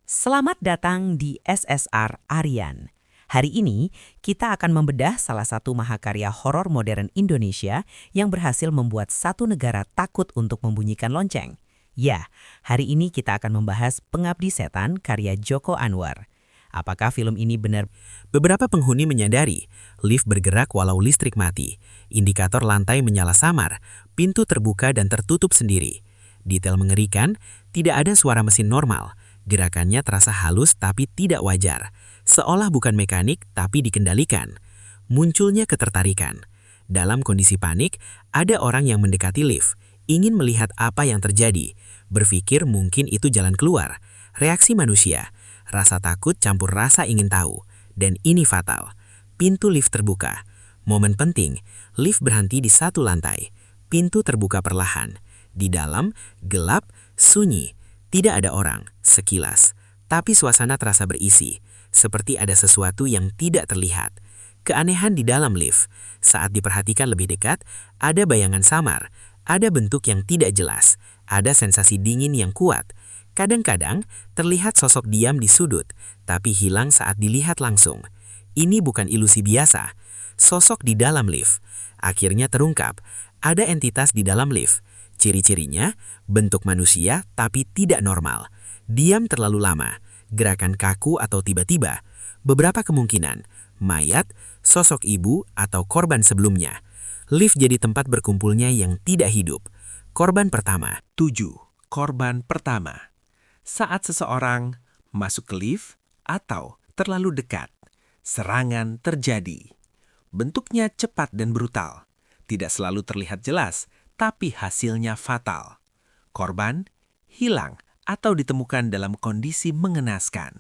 Selamat datang di SSR Aryan. Hari ini kita akan membedah salah satu mahakarya horor modern Indonesia yang berhasil membuat satu negara takut untuk membunyikan lonceng. Ya, hari ini kita akan membahas Pengabdi Setan karya Joko Anwar. Apakah film ini benar? Beberapa penghuni menyadari lift bergerak walau listrik mati, indikator lantai menyala samar, pintu terbuka dan tertutup sendiri. Detail mengerikan, tidak ada suara mesin normal, gerakannya terasa halus tapi tidak wajar, seolah bukan mekanik tapi dikendalikan. Munculnya ketertarikan. Dalam kondisi panik, ada orang yang mendekati lift, ingin melihat apa yang terjadi, berpikir mungkin itu jalan keluar. Reaksi manusia, rasa takut campur rasa ingin tahu. Dan ini fatal. Pintu lift terbuka. Momen penting, lift berhenti di satu lantai. Pintu terbuka perlahan. Di dalam, gelap, sunyi. Tidak ada orang, sekilas. Tapi suasana terasa berisi. Seperti ada sesuatu yang tidak terlihat. Keanehan di dalam lift. Saat diperhatikan lebih dekat, ada bayangan samar. Ada bentuk yang tidak jelas. Ada sensasi dingin yang kuat. Kadang-kadang terlihat sosok diam di sudut, tapi hilang saat dilihat langsung. Ini bukan ilusi biasa. Sosok di dalam lift. Akhirnya terungkap, ada entitas di dalam lift. Ciri-cirinya, bentuk manusia tapi tidak normal. Diam terlalu lama, gerakan kaku atau tiba-tiba. Beberapa kemungkinan, mayat, sosok ibu, atau korban sebelumnya. Lift jadi tempat berkumpulnya yang tidak hidup. Korban pertama. 7. Korban pertama. Saat seseorang masuk ke lift atau terlalu dekat, serangan terjadi. Bentuknya cepat dan brutal. Tidak selalu terlihat jelas, tapi hasilnya fatal. Korban hilang atau ditemukan dalam kondisi mengenaskan.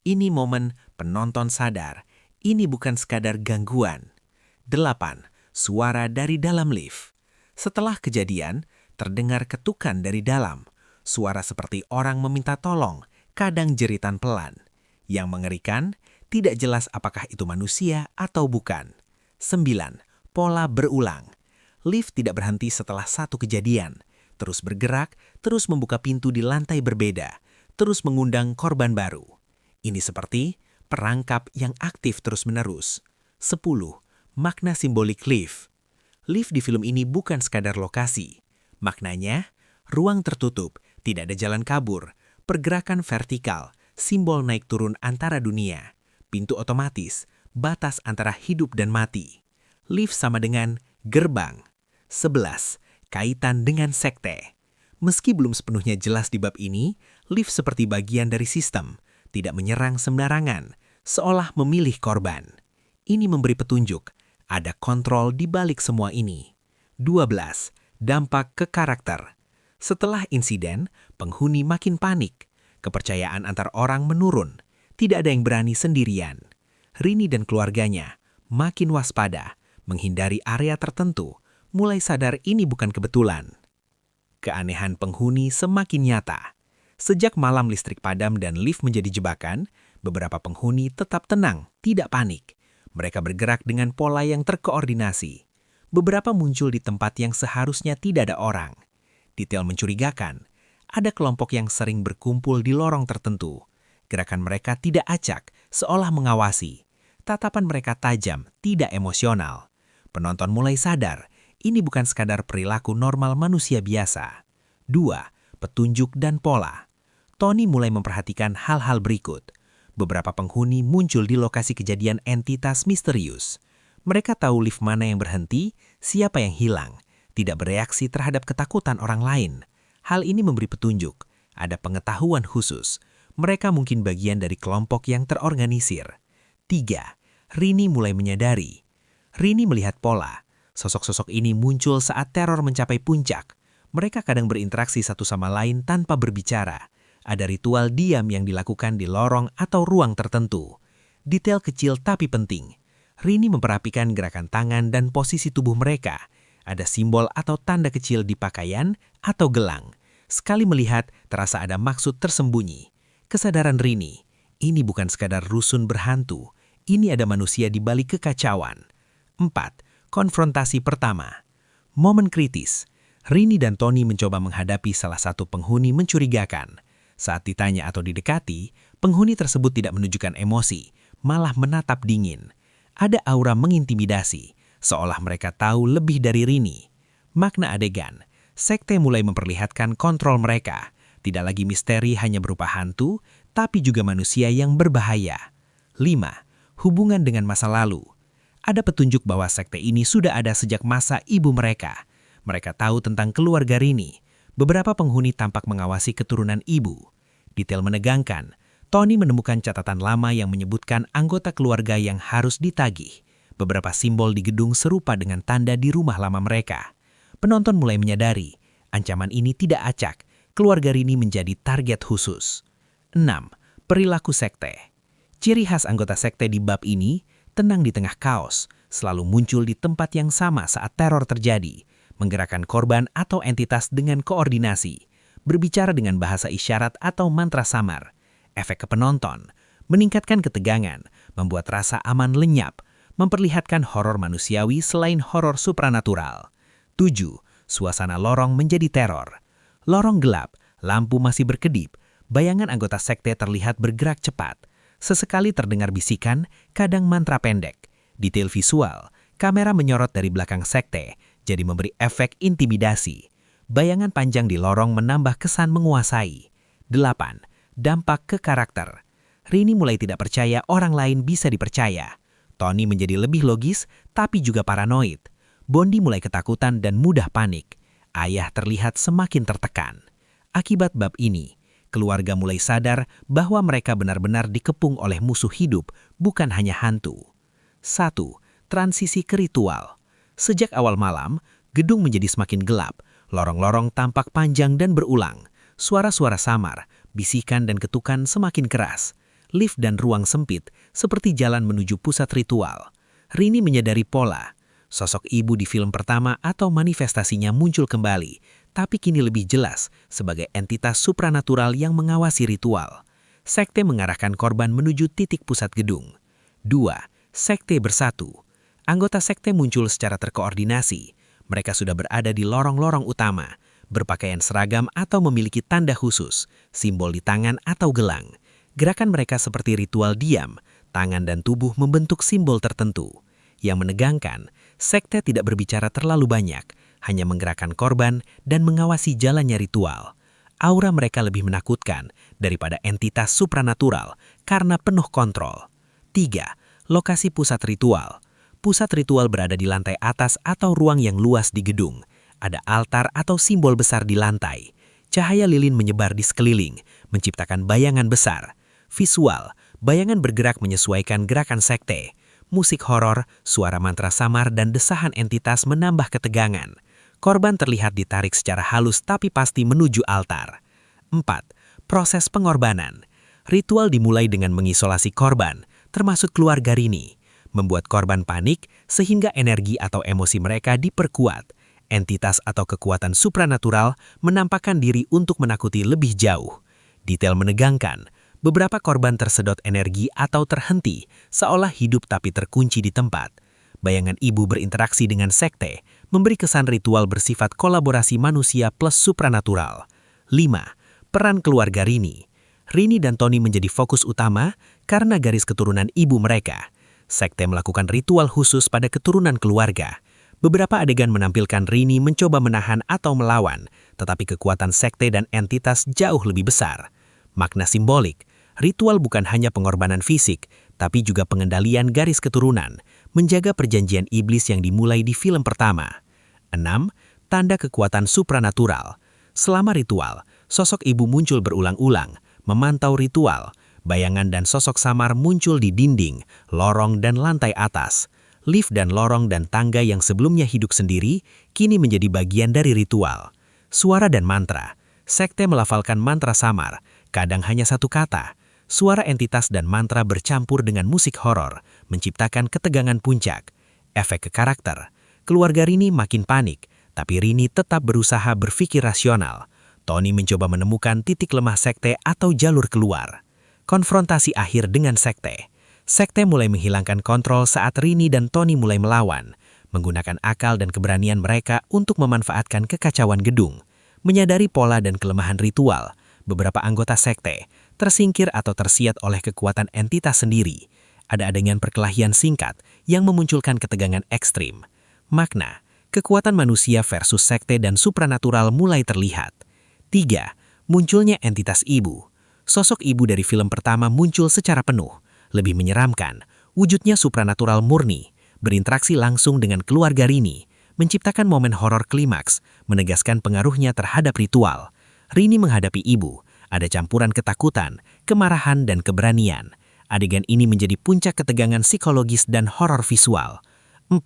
Ini momen penonton sadar, ini bukan sekadar gangguan. 8. Suara dari dalam lift. Setelah kejadian, terdengar ketukan dari dalam. Suara seperti orang meminta tolong, kadang jeritan pelan. Yang mengerikan, tidak jelas apakah itu manusia atau bukan. 9. Pola berulang. Lift tidak berhenti setelah satu kejadian. Terus bergerak, terus membuka pintu di lantai berbeda, terus mengundang korban baru. Ini seperti perangkap yang aktif terus-menerus. 10. Makna simbolik lift. Lift di film ini bukan sekadar lokasi. Maknanya, ruang tertutup, tidak ada jalan kabur, pergerakan vertikal, simbol naik turun antara dunia, pintu otomatis, batas antara hidup dan mati. Lift sama dengan gerbang. 11. Kaitan dengan sekte. Meski belum sepenuhnya jelas di bab ini, lift seperti bagian dari sistem, tidak menyerang sembarangan, seolah memilih korban. Ini memberi petunjuk, ada kontrol di balik semua ini. 12. Dampak ke karakter. Setelah insiden, penghuni makin panik. Kepercayaan antar orang menurun. Tidak ada yang berani sendirian. Rini dan keluarganya makin waspada, menghindari area tertentu, mulai sadar ini bukan kebetulan. Keanehan penghuni semakin nyata. Sejak malam listrik padam dan lift menjadi jebakan, beberapa penghuni tetap tenang, tidak panik. Mereka bergerak dengan pola yang terkoordinasi. Beberapa muncul di tempat yang seharusnya tidak ada orang. Detail mencurigakan, ada kelompok yang sering berkumpul di lorong tertentu. Gerakan mereka tidak acak, seolah mengawasi. Tatapan mereka tajam, tidak emosional. Penonton mulai sadar, ini bukan sekadar perilaku normal manusia biasa. 2. Petunjuk dan pola. Tony mulai memperhatikan hal-hal berikut. Beberapa penghuni muncul di lokasi kejadian entitas misterius. Mereka tahu lift mana yang berhenti, siapa yang hilang. Tidak bereaksi terhadap ketakutan orang lain. Hal ini memberi petunjuk, ada pengetahuan khusus. Mereka mungkin bagian dari kelompok yang terorganisir. 3. Rini mulai menyadari. Rini melihat pola. Sosok-sosok ini muncul saat teror mencapai puncak. Mereka kadang berinteraksi satu sama lain tanpa berbicara. Ada ritual diam yang dilakukan di lorong atau ruang tertentu. Detail kecil tapi penting. Rini memperhatikan gerakan tangan dan posisi tubuh mereka. Ada simbol atau tanda kecil di pakaian atau gelang. Sekali melihat, terasa ada maksud tersembunyi. Kesadaran Rini, ini bukan sekadar rusun berhantu. Ini ada manusia di balik kekacauan. 4. Konfrontasi pertama. Momen kritis. Rini dan Tony mencoba menghadapi salah satu penghuni mencurigakan. Saat ditanya atau didekati, penghuni tersebut tidak menunjukkan emosi, malah menatap dingin. Ada aura mengintimidasi, seolah mereka tahu lebih dari Rini. Makna adegan, sekte mulai memperlihatkan kontrol mereka. Tidak lagi misteri hanya berupa hantu, tapi juga manusia yang berbahaya. 5. Hubungan dengan masa lalu. Ada petunjuk bahwa sekte ini sudah ada sejak masa ibu mereka. Mereka tahu tentang keluarga Rini. Beberapa penghuni tampak mengawasi keturunan ibu. Detail menegangkan, Tony menemukan catatan lama yang menyebutkan anggota keluarga yang harus ditagih. Beberapa simbol di gedung serupa dengan tanda di rumah lama mereka. Penonton mulai menyadari, ancaman ini tidak acak, keluarga Rini menjadi target khusus. 6. Perilaku sekte. Ciri khas anggota sekte di bab ini, tenang di tengah kaos, selalu muncul di tempat yang sama saat teror terjadi, menggerakkan korban atau entitas dengan koordinasi, berbicara dengan bahasa isyarat atau mantra samar, efek ke penonton, meningkatkan ketegangan, membuat rasa aman lenyap, memperlihatkan horor manusiawi selain horor supranatural. 7. Suasana lorong menjadi teror. Lorong gelap, lampu masih berkedip, bayangan anggota sekte terlihat bergerak cepat. Sesekali terdengar bisikan, kadang mantra pendek. Detail visual, kamera menyorot dari belakang sekte, jadi memberi efek intimidasi. Bayangan panjang di lorong menambah kesan menguasai. 8. Dampak ke karakter. Rini mulai tidak percaya orang lain bisa dipercaya. Tony menjadi lebih logis, tapi juga paranoid. Bondi mulai ketakutan dan mudah panik. Ayah terlihat semakin tertekan. Akibat bab ini, keluarga mulai sadar bahwa mereka benar-benar dikepung oleh musuh hidup, bukan hanya hantu. 1. Transisi ke ritual. Sejak awal malam, gedung menjadi semakin gelap. Lorong-lorong tampak panjang dan berulang. Suara-suara samar, bisikan dan ketukan semakin keras. Lift dan ruang sempit, seperti jalan menuju pusat ritual. Rini menyadari pola. Sosok ibu di film pertama atau manifestasinya muncul kembali, tapi kini lebih jelas sebagai entitas supranatural yang mengawasi ritual. Sekte mengarahkan korban menuju titik pusat gedung. 2. Sekte bersatu. Anggota sekte muncul secara terkoordinasi. Mereka sudah berada di lorong-lorong utama, berpakaian seragam atau memiliki tanda khusus, simbol di tangan atau gelang. Gerakan mereka seperti ritual diam, tangan dan tubuh membentuk simbol tertentu. Yang menegangkan, sekte tidak berbicara terlalu banyak, hanya menggerakkan korban dan mengawasi jalannya ritual. Aura mereka lebih menakutkan daripada entitas supranatural karena penuh kontrol. 3. Lokasi pusat ritual. Pusat ritual berada di lantai atas atau ruang yang luas di gedung. Ada altar atau simbol besar di lantai. Cahaya lilin menyebar di sekeliling, menciptakan bayangan besar. Visual, bayangan bergerak menyesuaikan gerakan sekte. Musik horor, suara mantra samar dan desahan entitas menambah ketegangan. Korban terlihat ditarik secara halus tapi pasti menuju altar. 4. Proses pengorbanan. Ritual dimulai dengan mengisolasi korban, termasuk keluarga Rini. Membuat korban panik sehingga energi atau emosi mereka diperkuat. Entitas atau kekuatan supranatural menampakkan diri untuk menakuti lebih jauh. Detail menegangkan. Beberapa korban tersedot energi atau terhenti, seolah hidup tapi terkunci di tempat. Bayangan ibu berinteraksi dengan sekte, memberi kesan ritual bersifat kolaborasi manusia plus supranatural. 5. Peran keluarga Rini. Rini dan Tony menjadi fokus utama karena garis keturunan ibu mereka. Sekte melakukan ritual khusus pada keturunan keluarga. Beberapa adegan menampilkan Rini mencoba menahan atau melawan, tetapi kekuatan sekte dan entitas jauh lebih besar. Makna simbolik, ritual bukan hanya pengorbanan fisik, tapi juga pengendalian garis keturunan, menjaga perjanjian iblis yang dimulai di film pertama. 6. Tanda kekuatan supranatural. Selama ritual, sosok ibu muncul berulang-ulang, memantau ritual. Bayangan dan sosok samar muncul di dinding, lorong dan lantai atas. Lift dan lorong dan tangga yang sebelumnya hidup sendiri, kini menjadi bagian dari ritual. Suara dan mantra. Sekte melafalkan mantra samar, kadang hanya satu kata. Suara entitas dan mantra bercampur dengan musik horor, menciptakan ketegangan puncak. Efek ke karakter. Keluarga Rini makin panik, tapi Rini tetap berusaha berpikir rasional. Tony mencoba menemukan titik lemah sekte atau jalur keluar. Konfrontasi akhir dengan sekte. Sekte mulai menghilangkan kontrol saat Rini dan Tony mulai melawan, menggunakan akal dan keberanian mereka untuk memanfaatkan kekacauan gedung. Menyadari pola dan kelemahan ritual, beberapa anggota sekte tersingkir atau tersiat oleh kekuatan entitas sendiri. Ada adegan perkelahian singkat yang memunculkan ketegangan ekstrim. Makna, kekuatan manusia versus sekte dan supranatural mulai terlihat. 3. Munculnya entitas ibu. Sosok ibu dari film pertama muncul secara penuh, lebih menyeramkan, wujudnya supranatural murni, berinteraksi langsung dengan keluarga Rini, menciptakan momen horor klimaks, menegaskan pengaruhnya terhadap ritual. Rini menghadapi ibu, ada campuran ketakutan, kemarahan, dan keberanian. Adegan ini menjadi puncak ketegangan psikologis dan horor visual. 4.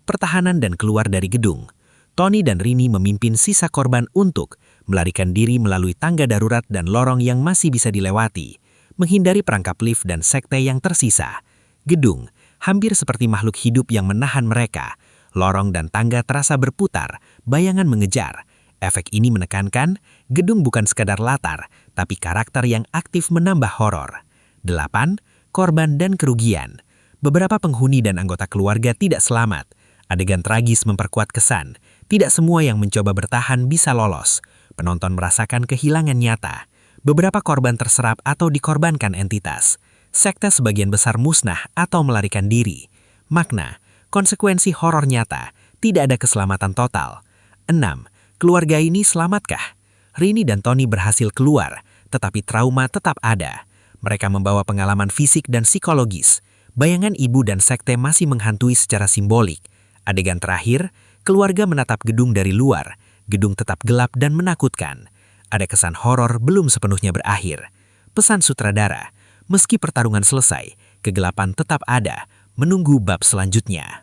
Pertahanan dan keluar dari gedung. Tony dan Rini memimpin sisa korban untuk melarikan diri melalui tangga darurat dan lorong yang masih bisa dilewati, menghindari perangkap lift dan sekte yang tersisa. Gedung, hampir seperti makhluk hidup yang menahan mereka. Lorong dan tangga terasa berputar, bayangan mengejar. Efek ini menekankan, gedung bukan sekadar latar, tapi karakter yang aktif menambah horor. 8. Korban dan kerugian. Beberapa penghuni dan anggota keluarga tidak selamat. Adegan tragis memperkuat kesan. Tidak semua yang mencoba bertahan bisa lolos. Penonton merasakan kehilangan nyata. Beberapa korban terserap atau dikorbankan entitas. Sekte sebagian besar musnah atau melarikan diri. Makna, konsekuensi horor nyata, tidak ada keselamatan total. 6. Keluarga ini selamatkah? Rini dan Tony berhasil keluar, tetapi trauma tetap ada. Mereka membawa pengalaman fisik dan psikologis. Bayangan ibu dan sekte masih menghantui secara simbolik. Adegan terakhir, keluarga menatap gedung dari luar. Gedung tetap gelap dan menakutkan. Ada kesan horor belum sepenuhnya berakhir. Pesan sutradara, meski pertarungan selesai, kegelapan tetap ada, menunggu bab selanjutnya.